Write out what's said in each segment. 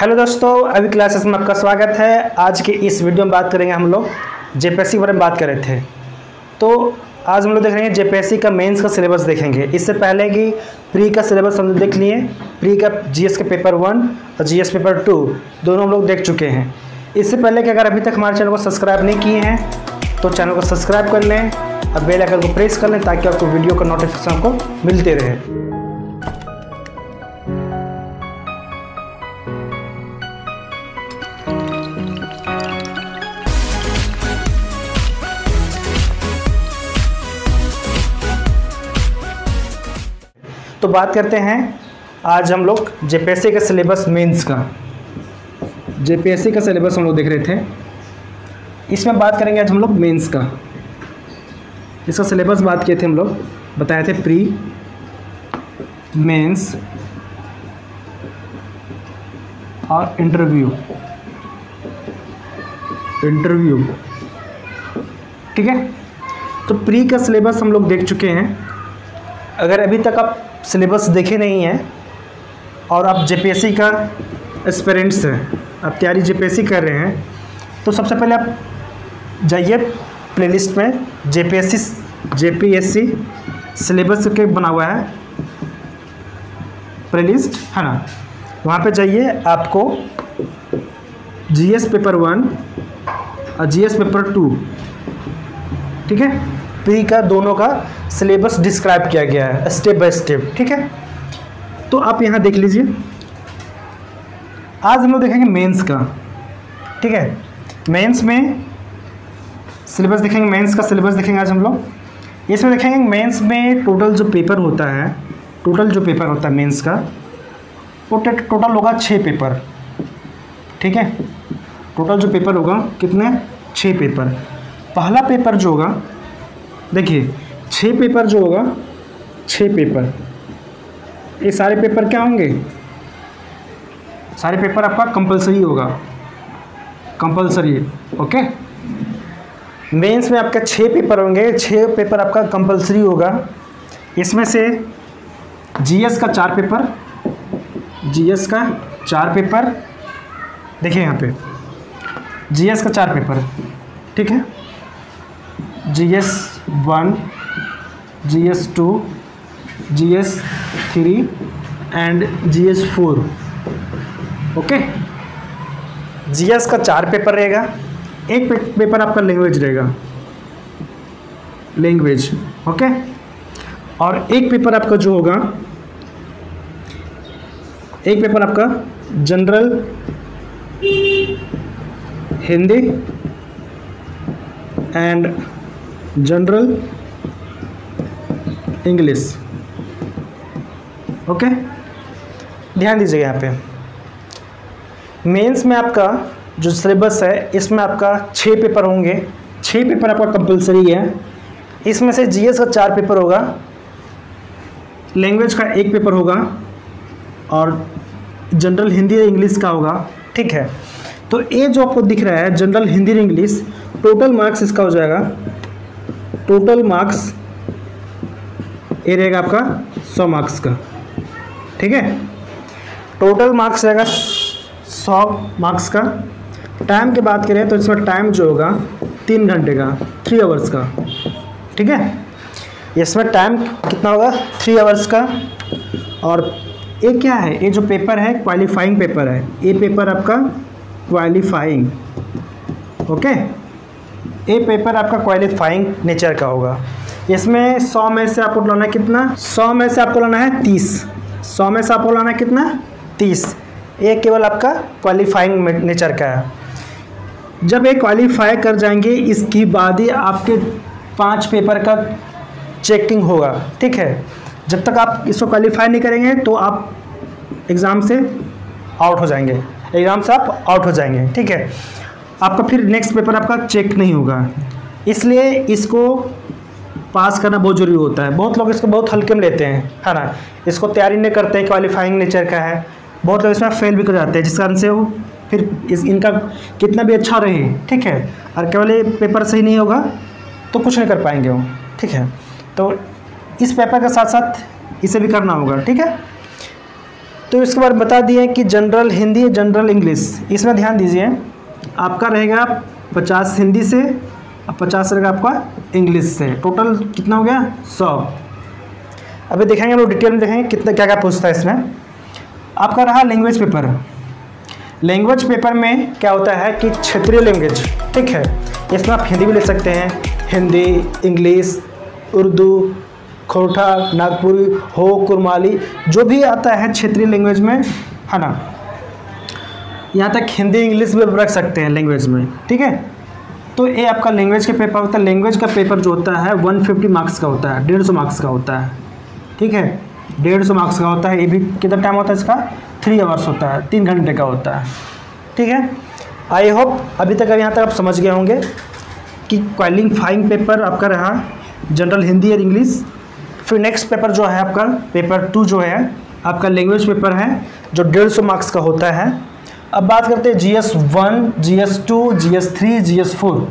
Hello दोस्तों, अभी classes में आपका स्वागत है। आज के इस वीडियो में बात करेंगे हम लोग जेपीएससी के बारे में बात कर रहे थे। तो आज हम लोग देख रहे हैं जेपीएससी का मेंस का सिलेबस देखेंगे। इससे पहले कि प्री का सिलेबस हम लोग देख लिए। प्री का जीएस के पेपर 1 और जीएस पेपर 2 दोनों हम लोग देख चुके हैं। इससे पहले कि अगर अभी तक हमारे चैनल को सब्सक्राइब नहीं किए हैं तो चैनल को सब्सक्राइब कर लें और बेल आइकन को प्रेस कर लें ताकि आपको वीडियो का नोटिफिकेशन आपको मिलते रहे। तो बात करते हैं आज हम लोग जेपीएससी का सिलेबस मेंस का। जेपीएससी का सिलेबस हम लोग देख रहे थे, इसमें बात करेंगे आज हम लोग मेंस का। इसका सिलेबस बात किए थे हम लोग, बताए थे प्री, मेंस और इंटरव्यू। ठीक है, तो प्री का सिलेबस हम लोग देख चुके हैं। अगर अभी तक आप सिलेबस देखे नहीं हैं और आप जेपीएससी का एस्पिरेंट्स हैं, आप तैयारी जेपीएससी कर रहे हैं, तो सबसे पहले आप जाइए प्लेलिस्ट में जेपीएससी सिलेबस के बना हुआ है प्लेलिस्ट, है ना। वहाँ पे जाइए, आपको जीएस पेपर 1 और जीएस पेपर 2, ठीक है, प्री का दोनों का सिलेबस डिस्क्राइब किया गया है स्टेप बाय स्टेप। ठीक है, तो आप यहाँ देख लीजिए। आज हम लोग देखेंगे मेंस का। ठीक है, मेंस में सिलेबस देखेंगे, मेंस का सिलेबस देखेंगे आज हम लोग। इसमें देखेंगे मेंस में टोटल जो पेपर होता है मेंस का, वो टोटल होगा 6 पेपर। ठीक है, टोटल जो पेपर होगा कितने, 6 पेपर। पहला पेपर जो होगा, देखिए 6 पेपर जो होगा, 6 पेपर, ये सारे पेपर क्या होंगे, सारे पेपर आपका कंपलसरी होगा, कंपलसरी। ओके, मेंस में आपका 6 पेपर होंगे, 6 पेपर आपका कंपलसरी होगा। इसमें से जीएस का 4 पेपर, जीएस का 4 पेपर, देखिए यहाँ पे जीएस का 4 पेपर। ठीक है, GS 1, GS 2, GS 3 and GS 4। Okay, GS का 4 पेपर रहेगा। एक पेपर आपका लैंग्वेज रहेगा, लैंग्वेज। ओके, और एक पेपर आपका जो होगा, एक पेपर आपका general Hindi and general English. Okay, ध्यान दीजिएगा यहाँ पे। मेंस में आपका जो सिलेबस है, इसमें आपका 6 पेपर होंगे, 6 पेपर आपका कंपलसरी है। इसमें से जीएस का 4 पेपर होगा, लैंग्वेज का 1 पेपर होगा और जनरल हिंदी और इंग्लिश का होगा। ठीक है, तो ये जो आपको दिख रहा है जनरल हिंदी और इंग्लिश, टोटल मार्क्स इसका हो जाएगा, टोटल मार्क्स ये रहेगा आपका 100 मार्क्स का। ठीक है, टोटल मार्क्स रहेगा 100 मार्क्स का। टाइम की बात करें तो इसमें टाइम जो होगा 3 घंटे का, 3 आवर्स का। ठीक है, इसमें टाइम कितना होगा, 3 आवर्स का। और ये क्या है, ये जो पेपर है क्वालिफाइंग पेपर है, ये पेपर आपका क्वालिफाइंग। ओके, ये पेपर आपका क्वालिफाइंग नेचर का होगा। इसमें 100 में से आपको लाना है कितना, 100 में से आपको लाना है 30, 100 में से आपको लाना है कितना, 30। ये केवल आपका क्वालिफाइंग नेचर का है। जब ये क्वालिफाई कर जाएंगे, इसके बाद ही आपके 5 पेपर का चेकिंग होगा। ठीक है, जब तक आप इसको क्वालिफाई नहीं करेंगे तो आप एग्ज़ाम से आउट हो जाएंगे, एग्ज़ाम से आप आउट हो जाएंगे। ठीक है, आपका फिर नेक्स्ट पेपर आपका चेक नहीं होगा, इसलिए इसको पास करना बहुत ज़रूरी होता है। बहुत लोग इसको बहुत हल्के में लेते हैं, है ना, इसको तैयारी नहीं करते हैं, क्वालिफाइंग नेचर का है। बहुत लोग इसमें फेल भी कर जाते हैं, जिस कारण से वो फिर इनका कितना भी अच्छा रहे, ठीक है, और केवल ये पेपर सही नहीं होगा तो कुछ नहीं कर पाएंगे वो। ठीक है, तो इस पेपर के साथ साथ इसे भी करना होगा। ठीक है, तो इसके बाद बता दिए कि जनरल हिंदी, जनरल इंग्लिश, इसमें ध्यान दीजिए आपका रहेगा 50 हिंदी से, 50 रहेगा आपका इंग्लिश से, टोटल कितना हो गया 100। अभी देखेंगे हम लोग डिटेल में, देखेंगे कितना क्या क्या पूछता है इसमें। आपका रहा लैंग्वेज पेपर। लैंग्वेज पेपर में क्या होता है कि क्षेत्रीय लैंग्वेज, ठीक है, इसमें आप हिंदी भी ले सकते हैं, हिंदी, इंग्लिश, उर्दू, खोरठा, नागपुरी, हो, कुरमाली, जो भी आता है क्षेत्रीय लैंग्वेज में, है ना। यहाँ तक हिंदी इंग्लिश भी रख सकते हैं लैंग्वेज में, ठीक है। तो ये आपका लैंग्वेज का पेपर होता है। लैंग्वेज का पेपर जो होता है 150 मार्क्स का होता है, 150 मार्क्स का होता है, ठीक है, 150 मार्क्स का होता है। ये भी कितना टाइम होता है इसका, 3 आवर्स होता है, 3 घंटे का होता है, ठीक है। आई होप अभी तक यहाँ तक आप समझ गए होंगे कि क्वालिफाइंग पेपर आपका रहा जनरल हिंदी और इंग्लिश। फिर नेक्स्ट पेपर जो है आपका पेपर 2 जो है आपका लैंग्वेज पेपर है, जो 150 मार्क्स का होता है। अब बात करते हैं GS1, GS2, GS3, GS4।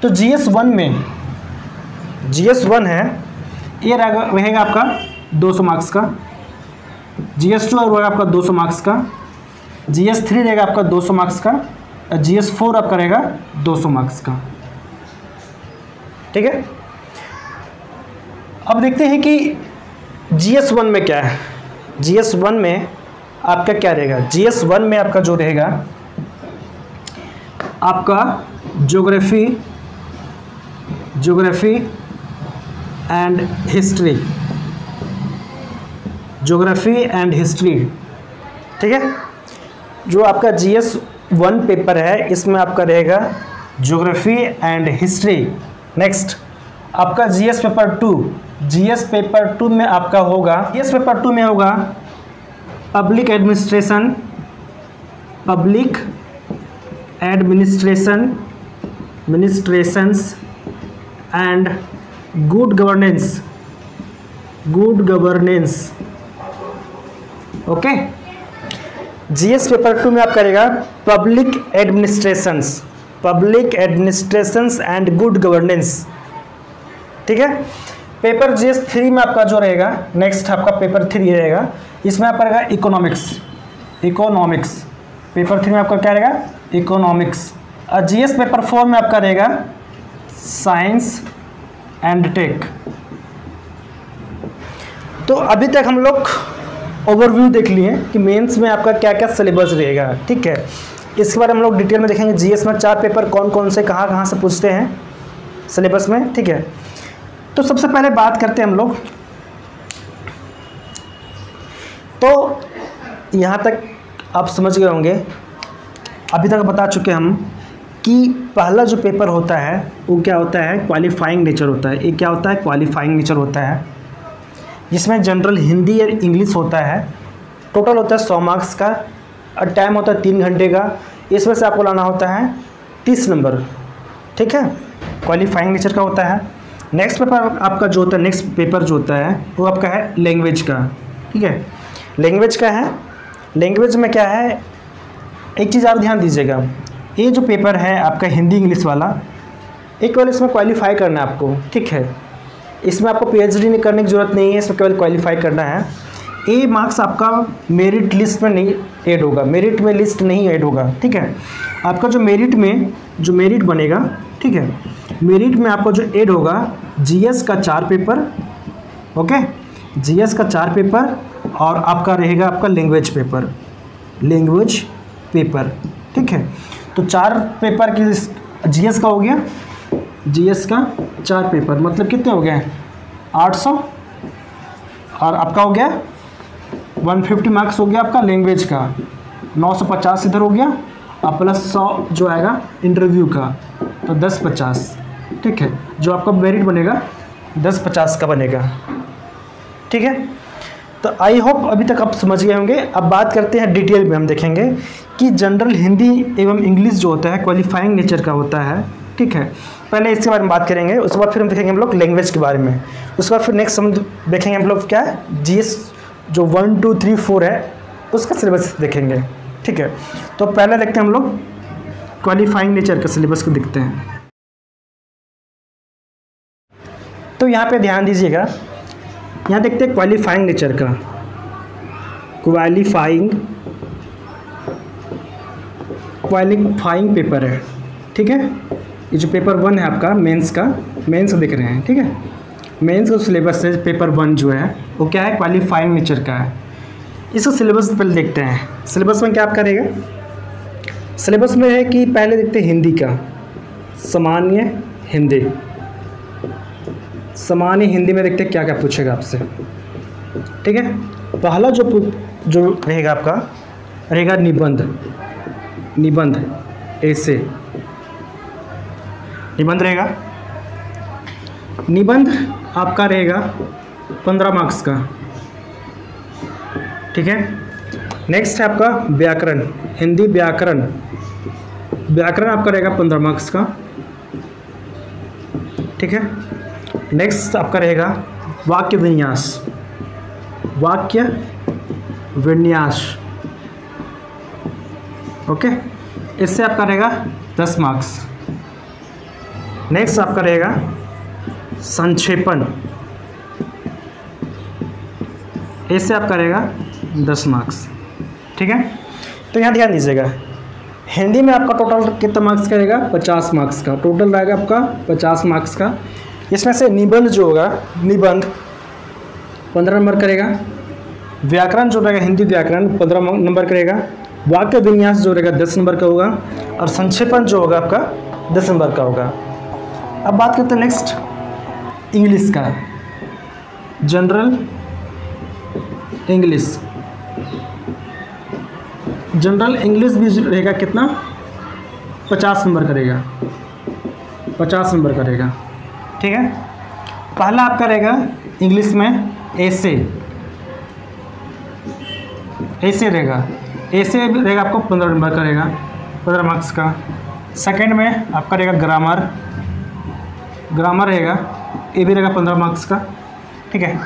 तो GS1 में, GS1 है ये रहेगा आपका 200 मार्क्स का, GS2 रहेगा आपका 200 मार्क्स का, GS3 रहेगा आपका 200 मार्क्स का, और GS4 आपका रहेगा 200 मार्क्स का, ठीक है। अब देखते हैं कि GS1 में क्या है। GS1 में आपका क्या रहेगा। GS1 में आपका जो रहेगा आपका geography and history, geography and history, ठीक है। जो आपका GS1 पेपर है इसमें आपका रहेगा ज्योग्राफी एंड हिस्ट्री। नेक्स्ट आपका GS पेपर 2, GS पेपर 2 में आपका होगा, GS पेपर 2 में होगा public administrations and good governance, okay. GS paper 2 में आप करेगा public administrations and good governance, ठीक है। पेपर GS3 में आपका जो रहेगा, नेक्स्ट आपका पेपर 3 रहेगा, इसमें आपका रहेगा इकोनॉमिक्स। पेपर 3 में आपका क्या रहेगा, इकोनॉमिक्स। और GS पेपर 4 में आपका रहेगा साइंस एंड टेक। तो अभी तक हम लोग ओवरव्यू देख लिए कि मेंस में आपका क्या क्या सिलेबस रहेगा, ठीक है। इसके बारे में हम लोग डिटेल में देखेंगे। GS में 4 पेपर कौन कौन से कहाँ से पूछते हैं सिलेबस में, ठीक है। तो सबसे पहले बात करते हैं हम लोग, तो यहाँ तक आप समझ गए होंगे, अभी तक बता चुके हम कि पहला जो पेपर होता है वो क्या होता है, क्वालिफाइंग नेचर होता है। ये क्या होता है, क्वालिफाइंग नेचर होता है, जिसमें जनरल हिंदी और इंग्लिश होता है। टोटल होता है 100 मार्क्स का, और टाइम होता है 3 घंटे का। इसमें से आपको लाना होता है 30 नंबर, ठीक है, क्वालिफाइंग नेचर का होता है। नेक्स्ट पेपर आपका जो होता है, नेक्स्ट पेपर जो होता है वो आपका है लैंग्वेज का, ठीक है। लैंग्वेज का है, लैंग्वेज में क्या है, एक चीज़ आप ध्यान दीजिएगा, ये जो पेपर है आपका हिंदी इंग्लिश वाला, एक बार इसमें क्वालिफाई करना है आपको, ठीक है। इसमें आपको PhD नहीं करने की ज़रूरत नहीं है, इसमें केवल क्वालिफाई करना है। ये मार्क्स आपका मेरिट लिस्ट में नहीं ऐड होगा, मेरिट में लिस्ट नहीं ऐड होगा, ठीक है। आपका जो मेरिट बनेगा, ठीक है, मेरिट में आपको जो ऐड होगा GS का 4 पेपर, ओके, GS का 4 पेपर, और आपका रहेगा आपका लैंग्वेज पेपर, ठीक है। तो 4 पेपर की GS का हो गया, GS का 4 पेपर मतलब कितने हो गए 800, और आपका हो गया 150 मार्क्स हो गया आपका लैंग्वेज का, 950 इधर हो गया, और प्लस 100 जो आएगा इंटरव्यू का, तो 10-50, ठीक है। जो आपका मेरिट बनेगा 10-50 का बनेगा, ठीक है। तो आई होप अभी तक आप समझ गए होंगे। अब बात करते हैं डिटेल में, हम देखेंगे कि जनरल हिंदी एवं इंग्लिश जो होता है क्वालिफाइंग नेचर का होता है, ठीक है। पहले इसके बारे में बात करेंगे, उसके बाद फिर हम देखेंगे हम लोग लैंग्वेज के बारे में, उसके बाद फिर नेक्स्ट हम देखेंगे हम लोग क्या है GS जो 1, 2, 3, 4 है उसका सिलेबस देखेंगे, ठीक है। तो पहले देखते हैं हम लोग क्वालिफाइंग नेचर का सिलेबस को देखते हैं। तो यहाँ पे ध्यान दीजिएगा, यहाँ देखते हैं क्वालिफाइंग नेचर का। क्वालिफाइंग पेपर है, ठीक है। ये जो पेपर 1 है आपका मेंस का दिख रहे हैं, ठीक है। मेंस का सिलेबस है पेपर 1 जो है वो क्या है, क्वालिफाइंग नेचर का है। इसका सिलेबस पहले देखते हैं। सिलेबस में क्या आप करेगा, सिलेबस में है कि पहले देखते हैं हिंदी का, सामान्य हिंदी में देखते हैं क्या क्या पूछेगा आपसे, ठीक है। पहला जो रहेगा आपका रहेगा निबंध ऐसे निबंध रहेगा। निबंध आपका रहेगा 15 मार्क्स का, ठीक है। नेक्स्ट है आपका व्याकरण, हिंदी व्याकरण आपका रहेगा 15 मार्क्स का, ठीक है। नेक्स्ट आपका रहेगा वाक्य विन्यास, ओके, इससे आपका रहेगा 10 मार्क्स। नेक्स्ट आपका रहेगा संक्षेपण, इससे आपका रहेगा 10 मार्क्स, ठीक है। तो यहाँ ध्यान दीजिएगा, हिंदी में आपका टोटल कितना मार्क्स का रहेगा, 50 मार्क्स का टोटल रहेगा आपका 50 मार्क्स का। इसमें से निबंध जो होगा, निबंध 15 नंबर करेगा, व्याकरण जो रहेगा हिंदी व्याकरण 15 नंबर करेगा, वाक्य विन्यास जो रहेगा 10 नंबर का होगा, और संक्षेपण जो होगा आपका 10 नंबर का होगा। अब बात करते हैं नेक्स्ट इंग्लिश का, जनरल इंग्लिश भी रहेगा कितना, 50 नंबर करेगा, 50 नंबर करेगा, ठीक है। पहला आपका रहेगा इंग्लिश में ऐसे रहेगा आपको 15 नंबर करेगा, 15 मार्क्स का। सेकंड में आपका रहेगा ग्रामर रहेगा, ये भी रहेगा 15 मार्क्स का, ठीक है।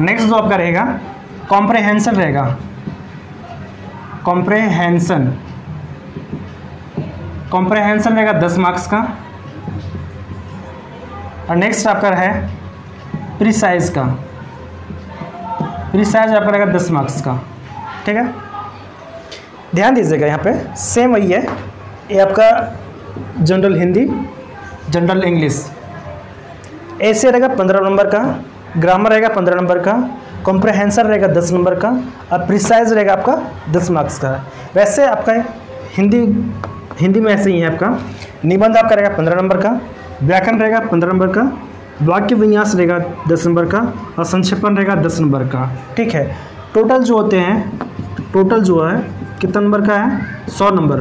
नेक्स्ट जो आपका रहेगा कॉम्प्रहेंशन रहेगा, कॉम्प्रहेंशन रहेगा 10 मार्क्स का। और नेक्स्ट आपका है प्रिसाइज आपका रहेगा 10 मार्क्स का, ठीक है। ध्यान दीजिएगा यहाँ पे सेम वही है, ये आपका जनरल हिंदी, जनरल इंग्लिश ऐसे रहेगा 15 नंबर का, ग्रामर रहेगा 15 नंबर का, कॉम्प्रहेंशन रहेगा 10 नंबर का, और प्रिसाइज रहेगा आपका 10 मार्क्स का। वैसे आपका हिंदी में ऐसे ही है, आपका निबंध आपका रहेगा 15 नंबर का, व्याकरण रहेगा 15 नंबर का, वाक्य विन्यास रहेगा 10 नंबर का, और संक्षेपण रहेगा 10 नंबर का, ठीक है। टोटल जो होते हैं, टोटल जो है कितना नंबर का है, 100 नंबर।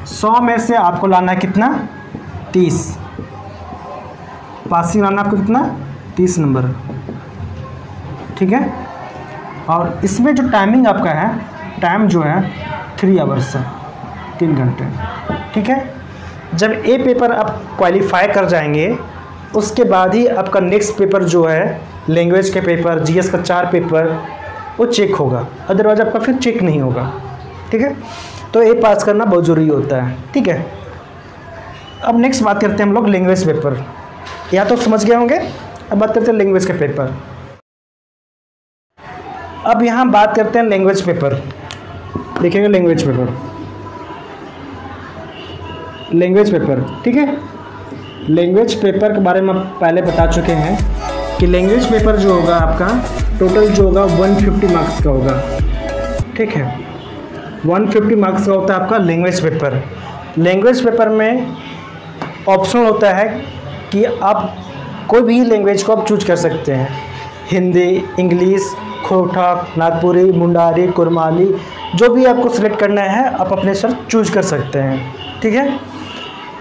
100 में से आपको लाना है कितना, 30, पासिंग लाना आपको कितना, 30 नंबर, ठीक है। और इसमें जो टाइमिंग आपका है, टाइम जो है 3 आवर्स है, 3 घंटे, ठीक है। जब ये पेपर आप क्वालिफाई कर जाएंगे उसके बाद ही आपका नेक्स्ट पेपर जो है लैंग्वेज के पेपर, जीएस का 4 पेपर वो चेक होगा, अदरवाइज आपका फिर चेक नहीं होगा, ठीक है। तो ये पास करना बहुत ज़रूरी होता है, ठीक है। अब नेक्स्ट बात करते हैं हम लोग लैंग्वेज पेपर, या तो समझ गए होंगे। अब बात करते हैं लैंग्वेज के पेपर। अब यहाँ बात करते हैं लैंग्वेज पेपर, देखिएगा लैंग्वेज पेपर, ठीक है। लैंग्वेज पेपर के बारे में आप पहले बता चुके हैं कि लैंग्वेज पेपर जो होगा आपका टोटल जो होगा 150 मार्क्स का होगा, ठीक है। 150 मार्क्स का होता है आपका लैंग्वेज पेपर। लैंग्वेज पेपर में ऑप्शन होता है कि आप कोई भी लैंग्वेज को आप चूज कर सकते हैं, हिंदी, इंग्लिश, खोटा, नागपुरी, मुंडारी, कुरमाली, जो भी आपको सिलेक्ट करना है आप अपने सर चूज कर सकते हैं, ठीक है।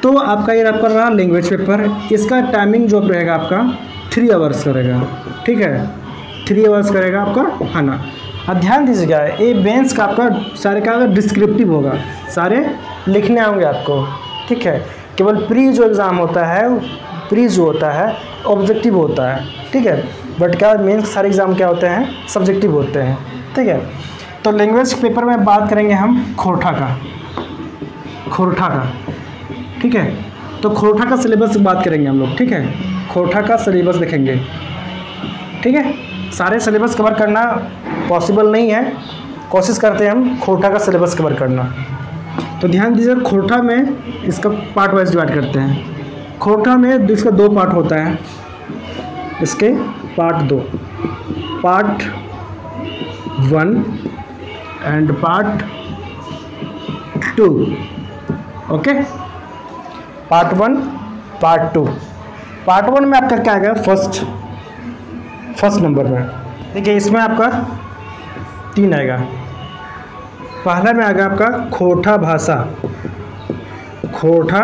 तो आपका ये आपका रहा लैंग्वेज पेपर। इसका टाइमिंग जो रहेगा आपका 3 आवर्स का रहेगा, ठीक है, 3 आवर्स का रहेगा आपका, है ना। अब ध्यान दीजिएगा, ये बेंस का आपका सारे का डिस्क्रिप्टिव होगा, सारे लिखने होंगे आपको, ठीक है। केवल प्री जो एग्ज़ाम होता है, प्री जो होता है ऑब्जेक्टिव होता है, ठीक है। बट क्या मेंस सारे एग्ज़ाम क्या होते हैं, सब्जेक्टिव होते हैं, ठीक है। तो लैंग्वेज पेपर में बात करेंगे हम खोरठा का, ठीक है। तो खोरठा का सिलेबस बात करेंगे हम लोग, ठीक है। खोरठा का सिलेबस देखेंगे, ठीक है। सारे सिलेबस कवर करना पॉसिबल नहीं है, कोशिश करते हैं हम खोटा का सिलेबस कवर करना। तो ध्यान दीजिए, खोटा में इसका पार्ट वाइज डिवाइड करते हैं। खोटा में इसका 2 पार्ट होता है, इसके part 2, part 1 and part 2। Okay, part 1 part 2। Part 1 में आपका क्या आएगा, फर्स्ट नंबर में देखिए, इसमें आपका 3 आएगा। पहला में आएगा आपका खोटा भाषा, खोटा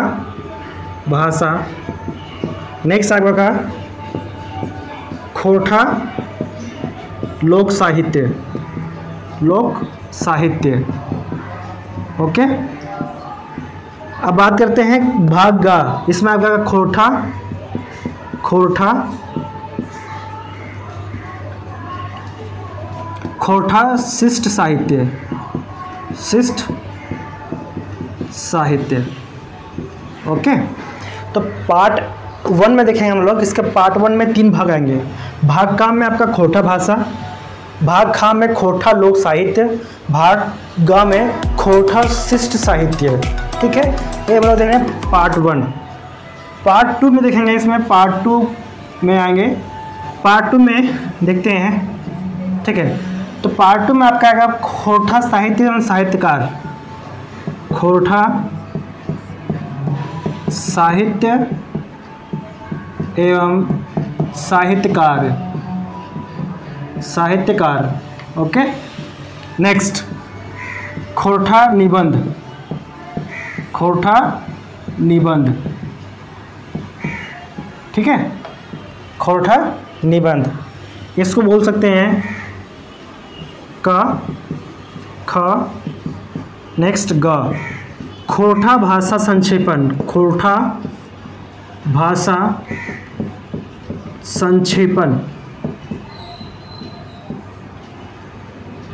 भाषा। नेक्स्ट आएगा खोटा लोक साहित्य, लोक साहित्य। ओके, अब बात करते हैं भाग गा। इसमें आपका खोटा शिष्ट साहित्य, शिष्ट साहित्य। ओके, तो पार्ट 1 में देखेंगे हम लोग, इसके पार्ट 1 में 3 भाग आएंगे। भाग का में आपका खोटा भाषा, भाग खा में खोटा लोक साहित्य, भाग ग में खोटा शिष्ट साहित्य। ठीक है, ये हम लोग देख रहे हैं पार्ट 1। पार्ट 2 में देखेंगे, इसमें पार्ट 2 में आएंगे। पार्ट 2 में देखते हैं, ठीक है। तो पार्ट 2 में आपका आएगा खोटा साहित्य एवं साहित्यकार, खोटा साहित्य एवं साहित्यकार, साहित्यकार। ओके, नेक्स्ट खोटा निबंध, खोटा निबंध। ठीक है, खोटा निबंध, इसको बोल सकते हैं का, ख, नेक्स्ट ग। खोटा भाषा संक्षेपण, खोटा भाषा संक्षेपण।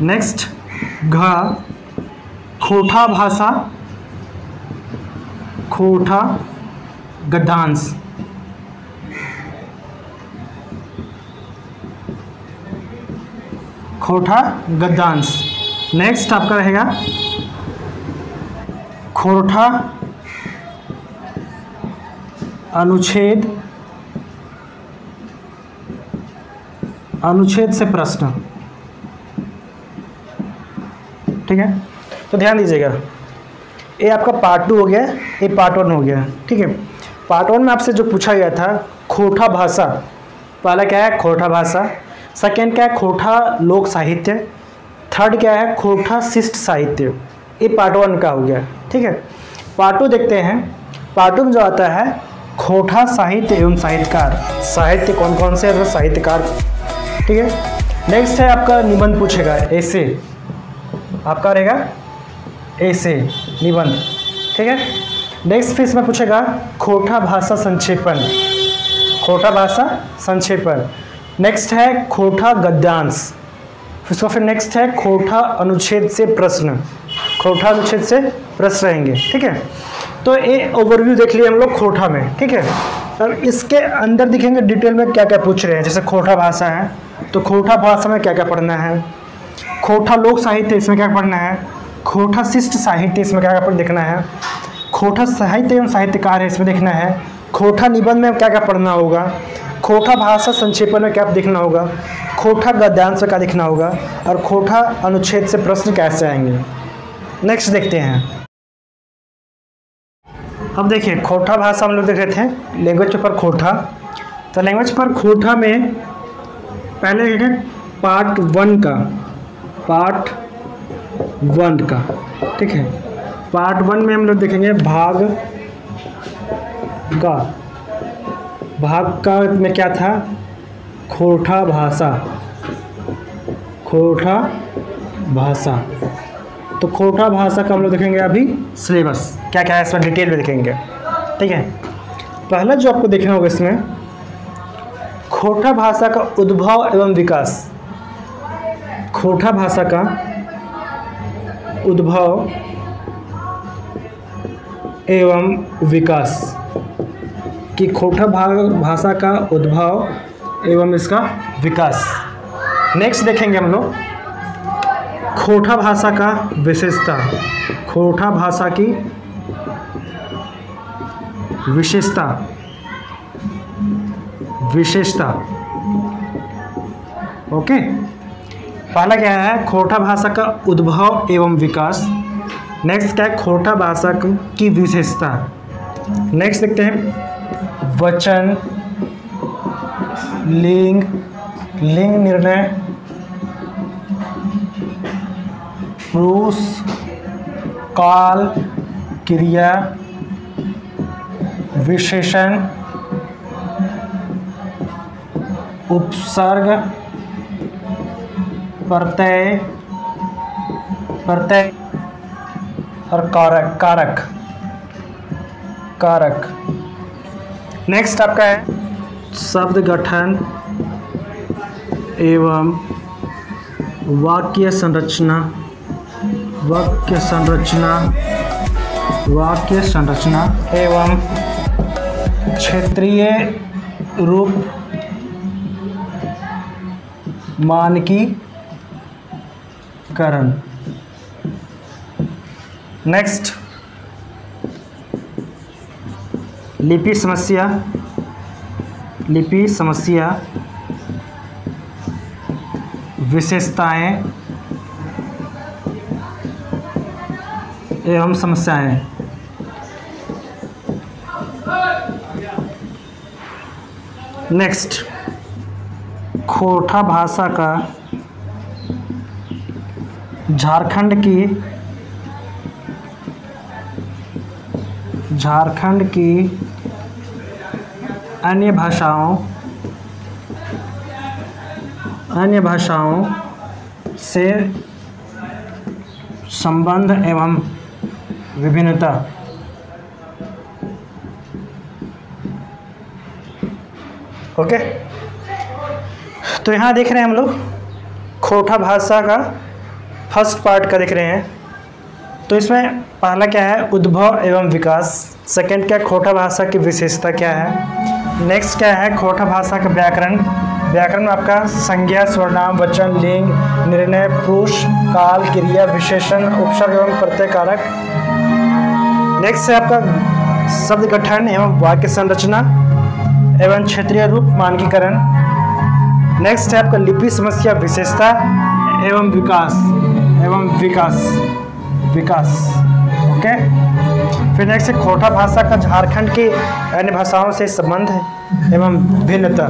नेक्स्ट घ, खोटा भाषा, खोटा गद्यांश। खोटा गद्यांश। नेक्स्ट आपका रहेगा खोटा अनुच्छेद, अनुच्छेद से प्रश्न। ठीक है, तो ध्यान दीजिएगा, ये आपका पार्ट 2 हो गया, ये पार्ट 1 हो गया। ठीक है, पार्ट 1 में आपसे जो पूछा गया था खोटा भाषा, पहला क्या है खोटा भाषा, सेकेंड क्या है खोटा लोक साहित्य, थर्ड क्या है खोटा शिष्ट साहित्य। ये पार्ट 1 का हो गया। ठीक है, पार्ट 2 देखते हैं। पार्ट 2 में जो आता है खोटा साहित्य एवं साहित्यकार, साहित्य कौन कौन से है, साहित्यकार। ठीक है, नेक्स्ट है आपका निबंध पूछेगा, ऐसे आपका रहेगा ऐसे निबंध। ठीक है, नेक्स्ट फिर इसमें पूछेगा खोटा भाषा संक्षेपण, खोटा भाषा संक्षेपण। नेक्स्ट है खोटा गद्यांश, फिर नेक्स्ट है खोटा अनुच्छेद से प्रश्न, खोटा अनुच्छेद से प्रश्न रहेंगे। ठीक है, तो ये ओवरव्यू देख लिए हम लोग खोटा में। ठीक है, अब इसके अंदर दिखेंगे डिटेल में क्या क्या पूछ रहे हैं। जैसे खोटा भाषा है तो खोटा भाषा में क्या क्या पढ़ना है, खोटा लोक साहित्य इसमें क्या पढ़ना है, खोटा शिष्ट साहित्य इसमें क्या क्या देखना है, खोटा साहित्य एवं साहित्यकार है इसमें देखना है, खोटा निबंध में क्या क्या पढ़ना होगा, खोटा भाषा संक्षेपण में क्या देखना होगा, खोटा गद्यांश में क्या देखना होगा, और खोटा अनुच्छेद से प्रश्न कैसे आएंगे। नेक्स्ट देखते हैं। अब देखिए खोटा भाषा हम लोग देख रहे थे लैंग्वेज पेपर खोटा। तो लैंग्वेज पेपर खोटा में पहले देखें पार्ट 1 का, पार्ट 1 का। ठीक है, पार्ट 1 में हम लोग देखेंगे भाग का, भाग का में क्या था खोटा भाषा, खोटा भाषा। तो खोटा भाषा का हम लोग देखेंगे अभी सिलेबस क्या क्या है इसमें डिटेल में देखेंगे। ठीक है, पहला जो आपको देखना होगा इसमें खोटा भाषा का उद्भव एवं विकास, खोटा भाषा का उद्भव एवं विकास, कि खोटा भाषा का उद्भव एवं इसका विकास। नेक्स्ट देखेंगे हम लोग खोटा भाषा का विशेषता, खोटा भाषा की विशेषता, विशेषता। ओके, पहला क्या है, खोटा भाषा का उद्भव एवं विकास। नेक्स्ट क्या है, खोटा भाषा की विशेषता। नेक्स्ट देखते हैं वचन, लिंग, लिंग निर्णय, पुरुष, काल, क्रिया, विशेषण, उपसर्ग, प्रत्यय, प्रत्यय और कारक, कारक, कारक। नेक्स्ट आपका है शब्द गठन एवं वाक्य संरचना, वाक्य संरचना, वाक्य संरचना एवं क्षेत्रीय रूप मानकीकरण। नेक्स्ट लिपि समस्या, लिपि समस्या, विशेषताएं एवं समस्याएं। नेक्स्ट खोटा भाषा का झारखंड की अन्य भाषाओं से संबंध एवं विभिन्नता। ओके, तो यहाँ देख रहे हैं हम लोग खोटा भाषा का फर्स्ट पार्ट का देख रहे हैं। तो इसमें पहला क्या है, उद्भव एवं विकास। सेकंड क्या है, खोटा भाषा की विशेषता क्या है। नेक्स्ट क्या है, खोटा भाषा का व्याकरण। व्याकरण में आपका संज्ञा, सर्वनाम, वचन, लिंग, निर्णय, पुरुष, काल, क्रिया, विशेषण, उपसर्ग एवं प्रत्यय, कारक। नेक्स्ट है आपका शब्द गठन एवं वाक्य संरचना एवं क्षेत्रीय रूप मानकीकरण। नेक्स्ट है आपका लिपि समस्या, विशेषता एवं विकास। ओके, फिर नेक्स्ट है खोटा भाषा का झारखंड की अन्य भाषाओं से संबंध एवं भिन्नता।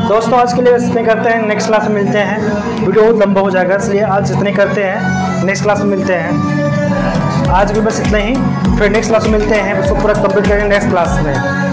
दोस्तों आज के लिए इतने करते हैं, नेक्स्ट क्लास में मिलते हैं। वीडियो बहुत लंबा हो जाएगा, इसलिए आज इतने करते हैं, नेक्स्ट क्लास में मिलते हैं। आज भी बस इतना ही, फिर नेक्स्ट क्लास में मिलते हैं, उसको पूरा कंप्लीट करेंगे नेक्स्ट क्लास में।